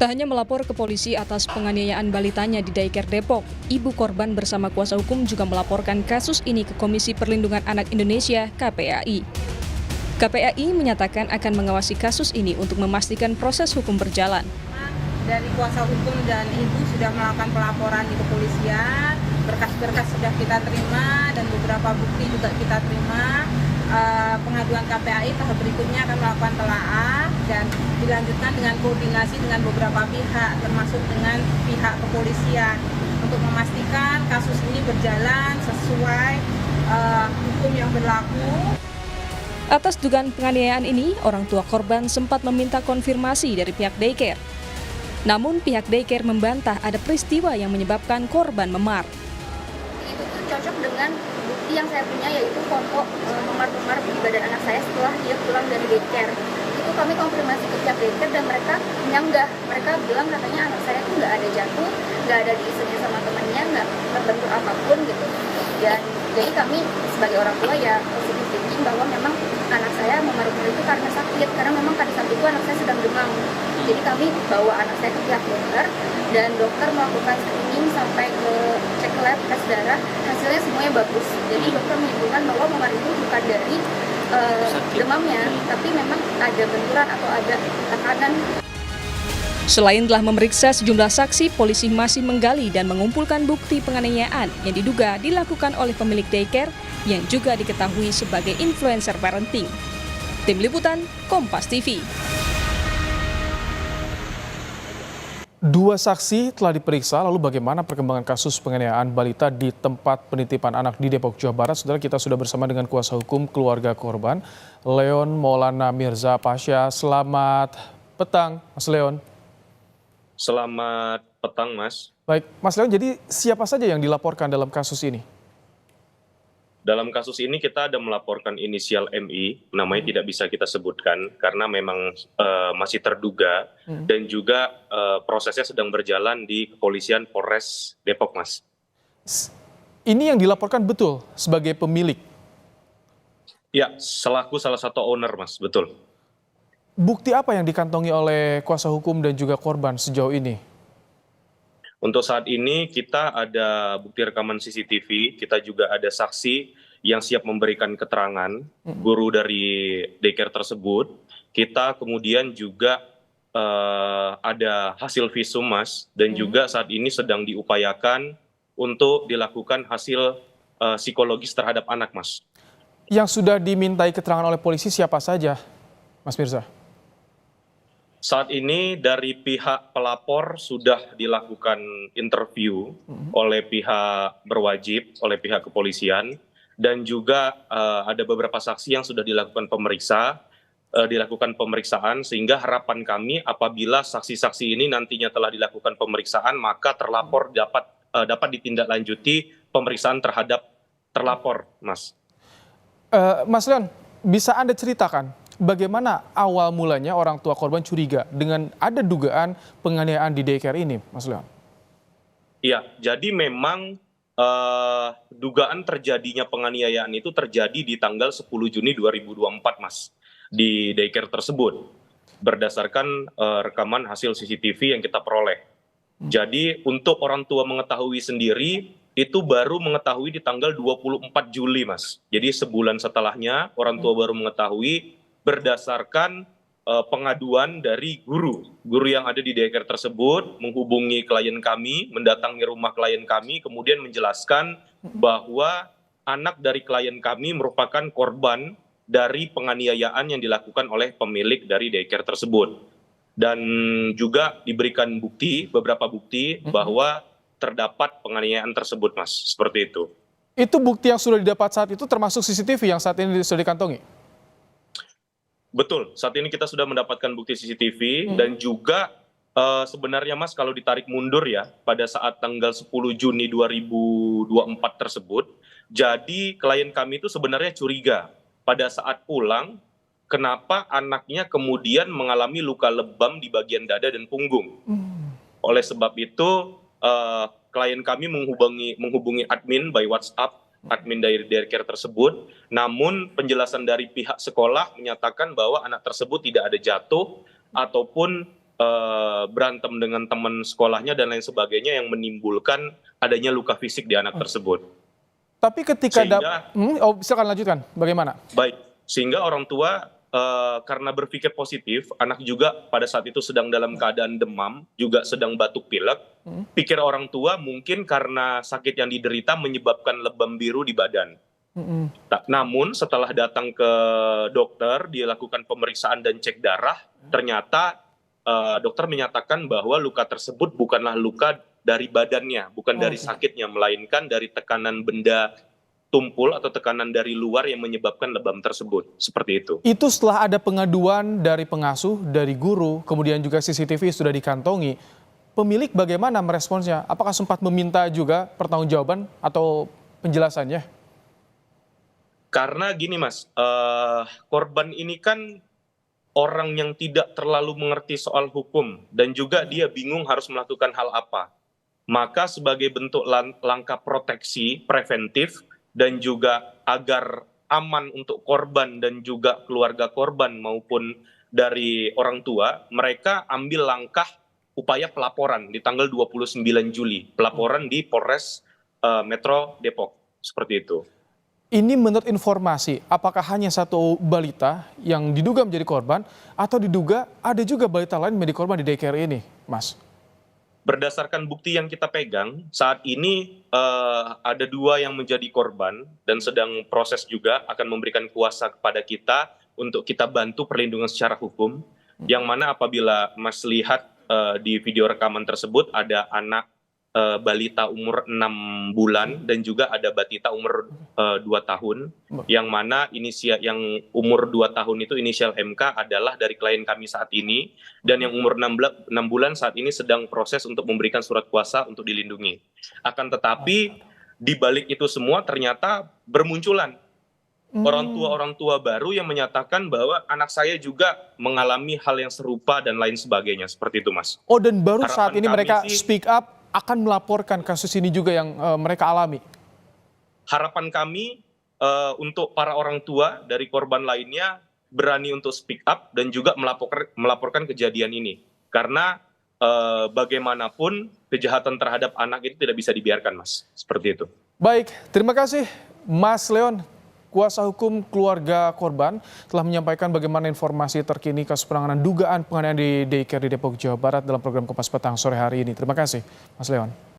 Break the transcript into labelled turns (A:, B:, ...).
A: Tak hanya melapor ke polisi atas penganiayaan balitanya di Daycare Depok, ibu korban bersama kuasa hukum juga melaporkan kasus ini ke Komisi Perlindungan Anak Indonesia (KPAI). KPAI menyatakan akan mengawasi kasus ini untuk memastikan proses hukum berjalan.
B: Dari kuasa hukum dan ibu sudah melakukan pelaporan di kepolisian, berkas-berkas sudah kita terima dan beberapa bukti juga kita terima. Pengaduan KPAI tahap berikutnya akan melakukan telaah dan dilanjutkan dengan koordinasi dengan beberapa pihak, termasuk dengan pihak kepolisian, untuk memastikan kasus ini berjalan sesuai hukum yang berlaku.
A: Atas dugaan penganiayaan ini, orang tua korban sempat meminta konfirmasi dari pihak daycare. Namun pihak daycare membantah ada peristiwa yang menyebabkan korban memar.
C: Itu tuh cocok dengan bukti yang saya punya, yaitu foto memar-memar di badan anak saya setelah dia pulang dari daycare. Itu kami konfirmasi ke pihak daycare dan mereka menyanggah. Mereka bilang katanya anak saya tuh nggak ada jatuh, nggak ada diisunya sama temannya, nggak terbentur apapun gitu. Dan jadi kami sebagai orang tua ya positif thinking bahwa memang anak saya memar-memar itu karena sakit, karena memang pada saat itu anak saya sedang demam. Jadi kami bawa anak saya ke pihak dokter dan dokter melakukan screening sampai ke cek lab, tes darah, hasilnya semuanya bagus. Jadi dokter menyimpulkan bahwa memar itu bukan dari demamnya, tapi memang ada benturan atau ada tekanan.
A: Selain telah memeriksa sejumlah saksi, polisi masih menggali dan mengumpulkan bukti penganiayaan yang diduga dilakukan oleh pemilik daycare yang juga diketahui sebagai influencer parenting. Tim Liputan, Kompas TV.
D: Dua saksi telah diperiksa, lalu bagaimana perkembangan kasus penganiayaan balita di tempat penitipan anak di Depok, Jawa Barat? Saudara, kita sudah bersama dengan kuasa hukum keluarga korban, Leon Maulana Mirza Pasha. Selamat petang, Mas Leon.
E: Selamat petang, Mas.
D: Baik, Mas Leon, jadi siapa saja yang dilaporkan dalam kasus ini?
E: Dalam kasus ini kita ada melaporkan inisial MI, namanya tidak bisa kita sebutkan karena memang masih terduga dan juga prosesnya sedang berjalan di Kepolisian Polres Depok, Mas.
D: Ini yang dilaporkan betul sebagai pemilik?
E: Ya, selaku salah satu owner, Mas, betul.
D: Bukti apa yang dikantongi oleh kuasa hukum dan juga korban sejauh ini?
E: Untuk saat ini kita ada bukti rekaman CCTV, kita juga ada saksi yang siap memberikan keterangan, guru dari daycare tersebut. Kita kemudian juga ada hasil visum, Mas, dan juga saat ini sedang diupayakan untuk dilakukan hasil psikologis terhadap anak, Mas.
D: Yang sudah dimintai keterangan oleh polisi siapa saja, Mas Mirza?
E: Saat ini dari pihak pelapor sudah dilakukan interview oleh pihak berwajib, oleh pihak kepolisian, dan juga ada beberapa saksi yang sudah dilakukan pemeriksaan, sehingga harapan kami apabila saksi-saksi ini nantinya telah dilakukan pemeriksaan, maka terlapor dapat ditindaklanjuti pemeriksaan terhadap terlapor, Mas.
D: Mas Leon, bisa Anda ceritakan bagaimana awal mulanya orang tua korban curiga dengan ada dugaan penganiayaan di daycare ini, Mas Leon?
E: Iya, jadi memang dugaan terjadinya penganiayaan itu terjadi di tanggal 10 Juni 2024, Mas, di daycare tersebut, berdasarkan rekaman hasil CCTV yang kita peroleh. Jadi untuk orang tua mengetahui sendiri, itu baru mengetahui di tanggal 24 Juli, Mas. Jadi sebulan setelahnya orang tua baru mengetahui berdasarkan pengaduan dari guru yang ada di daycare tersebut, menghubungi klien kami, mendatangi rumah klien kami, kemudian menjelaskan bahwa anak dari klien kami merupakan korban dari penganiayaan yang dilakukan oleh pemilik dari daycare tersebut. Dan juga diberikan beberapa bukti bahwa terdapat penganiayaan tersebut, Mas, seperti itu.
D: Itu bukti yang sudah didapat saat itu termasuk CCTV yang saat ini sudah dikantongi?
E: Betul, saat ini kita sudah mendapatkan bukti CCTV dan juga sebenarnya, Mas, kalau ditarik mundur ya, pada saat tanggal 10 Juni 2024 tersebut, jadi klien kami itu sebenarnya curiga pada saat pulang, kenapa anaknya kemudian mengalami luka lebam di bagian dada dan punggung. Oleh sebab itu, klien kami menghubungi admin by WhatsApp, admin dari daycare tersebut, namun penjelasan dari pihak sekolah menyatakan bahwa anak tersebut tidak ada jatuh ataupun berantem dengan teman sekolahnya dan lain sebagainya yang menimbulkan adanya luka fisik di anak tersebut.
D: Tapi ketika
E: Sehingga-
D: silakan lanjutkan. Bagaimana?
E: Baik, sehingga orang tua karena berpikir positif, anak juga pada saat itu sedang dalam keadaan demam, juga sedang batuk pilek. Pikir orang tua mungkin karena sakit yang diderita menyebabkan lebam biru di badan. Namun setelah datang ke dokter, dilakukan pemeriksaan dan cek darah, ternyata dokter menyatakan bahwa luka tersebut bukanlah luka dari badannya, bukan dari sakitnya, melainkan dari tekanan benda tumpul atau tekanan dari luar yang menyebabkan lebam tersebut. Seperti itu.
D: Itu setelah ada pengaduan dari pengasuh, dari guru, kemudian juga CCTV sudah dikantongi. Pemilik bagaimana meresponsnya? Apakah sempat meminta juga pertanggungjawaban atau penjelasannya?
E: Karena gini Mas, korban ini kan orang yang tidak terlalu mengerti soal hukum dan juga dia bingung harus melakukan hal apa. Maka sebagai bentuk langkah proteksi preventif dan juga agar aman untuk korban dan juga keluarga korban maupun dari orang tua, mereka ambil langkah upaya pelaporan di tanggal 29 Juli. Pelaporan di Polres Metro Depok. Seperti itu.
D: Ini menurut informasi, apakah hanya satu balita yang diduga menjadi korban atau diduga ada juga balita lain menjadi korban di daycare ini, Mas?
E: Berdasarkan bukti yang kita pegang, saat ini ada 2 yang menjadi korban dan sedang proses juga akan memberikan kuasa kepada kita untuk kita bantu perlindungan secara hukum. Yang mana apabila Mas lihat di video rekaman tersebut ada anak balita umur 6 bulan dan juga ada batita umur 2 tahun, yang mana yang umur 2 tahun itu inisial MK adalah dari klien kami saat ini, dan yang umur 6 bulan saat ini sedang proses untuk memberikan surat kuasa untuk dilindungi. Akan tetapi di balik itu semua ternyata bermunculan orang tua baru yang menyatakan bahwa anak saya juga mengalami hal yang serupa dan lain sebagainya. Seperti itu, Mas.
D: Oh, dan baru saat
E: Harapan
D: ini
E: kami
D: mereka
E: sih-
D: speak up akan melaporkan kasus ini juga yang mereka alami.
E: Harapan kami untuk para orang tua dari korban lainnya berani untuk speak up dan juga melaporkan kejadian ini. Karena bagaimanapun kejahatan terhadap anak itu tidak bisa dibiarkan, Mas. Seperti itu.
D: Baik, terima kasih Mas Leon, kuasa hukum keluarga korban, telah menyampaikan bagaimana informasi terkini kasus penanganan dugaan penganiayaan di daycare di Depok, Jawa Barat dalam program Kompas Petang sore hari ini. Terima kasih, Mas Leon.